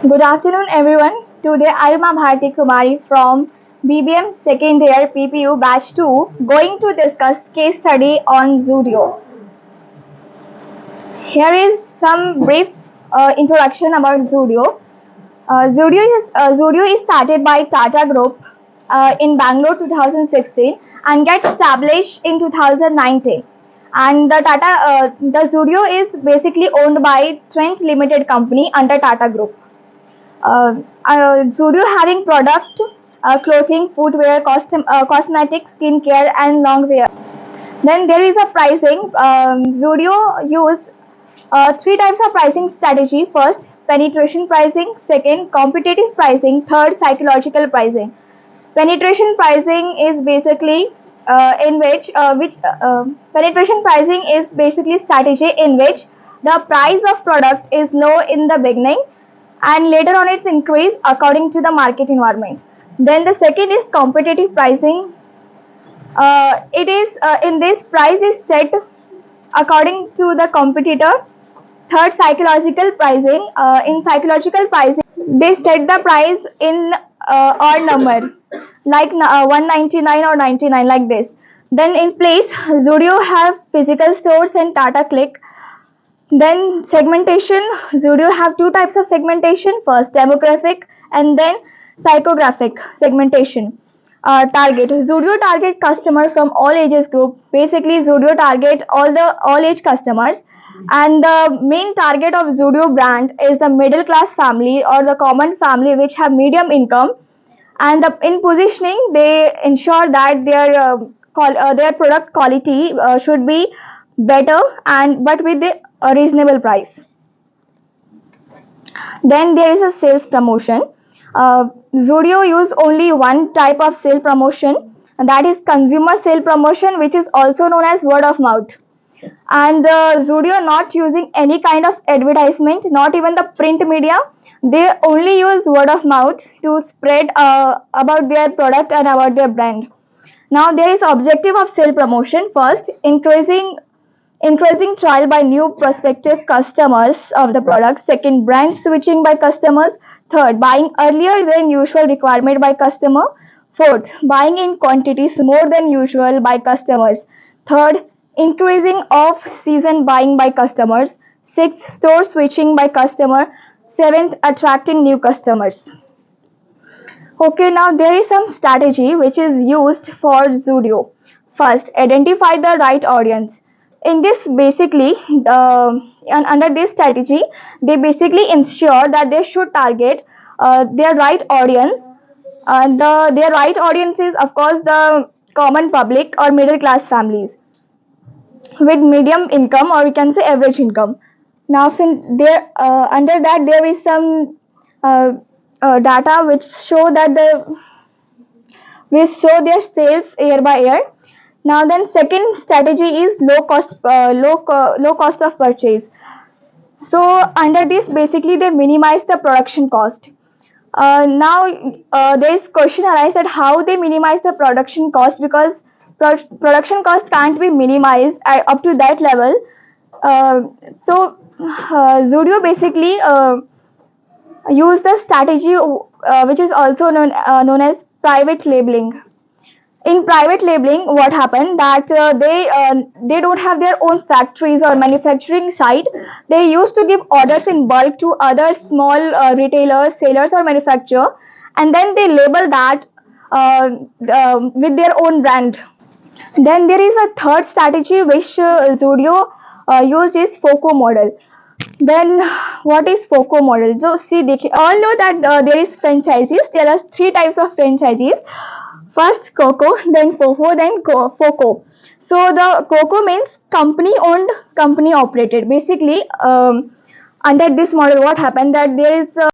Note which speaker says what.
Speaker 1: Good afternoon, everyone. Today, I am Bharti Kumari from BBM Second Year PPU Batch 2 going to discuss case study on Zudio. Here is some brief introduction about Zudio. Zudio is started by Tata Group in Bangalore 2016 and gets established in 2019. And the Zudio is basically owned by Trent Limited Company under Tata Group. Zudio having product, clothing, footwear, cosmetics, skincare, and longwear. Then there is a pricing. Zudio use three types of pricing strategy. First, penetration pricing. Second, competitive pricing. Third, psychological pricing. Penetration pricing is basically in which penetration pricing is basically strategy in which the price of product is low in the beginning and later on it's increased according to the market environment. Then the second is competitive pricing. It is in this price is set according to the competitor. Third, psychological pricing. In psychological pricing, they set the price in odd number, like 199 or 99, like this. Then in place, Zudio have physical stores and Tata Click. Then segmentation, Zudio have two types of segmentation. First, demographic and then psychographic segmentation. Target, Zudio target customer from all ages group. Basically, Zudio target all age customers, and the main target of Zudio brand is the middle class family or the common family which have medium income. And in positioning, they ensure that their product quality should be better and but with a reasonable price. Then there is a sales promotion. Zudio use only one type of sale promotion, and that is consumer sale promotion, which is also known as word of mouth. And Zudio not using any kind of advertisement, not even the print media. They only use word of mouth to spread about their product and about their brand. Now there is objective of sale promotion. First, increasing trial by new prospective customers of the product. Second, brand switching by customers. Third, buying earlier than usual requirement by customer. Fourth, buying in quantities more than usual by customers. Third, increasing off season buying by customers. Sixth, store switching by customer. Seventh, attracting new customers. Okay, now there is some strategy which is used for Zudio. First, identify the right audience. In this, basically, and under this strategy, they basically ensure that they should target their right audience. Their right audience is, of course, the common public or middle class families with medium income, or we can say average income. Now, under that there is some uh, data which show their sales year by year. Now, then second strategy is low cost of purchase. So under this, basically they minimize the production cost. Now there is question arise that how they minimize the production cost, because production cost can't be minimized up to that level. Zudio basically use the strategy which is also known as private labeling. In private labeling, what happened that they don't have their own factories or manufacturing site. They used to give orders in bulk to other small retailers, sellers, or manufacturer, and then they label that with their own brand. Then there is a third strategy which Zudio used is FOCO model. Then what is FOCO model? So see, they all know that there is franchises. There are three types of franchises. First COCO, then FOFO, then FOCO. So the COCO means company owned, company operated. Basically, under this model, what happened that there is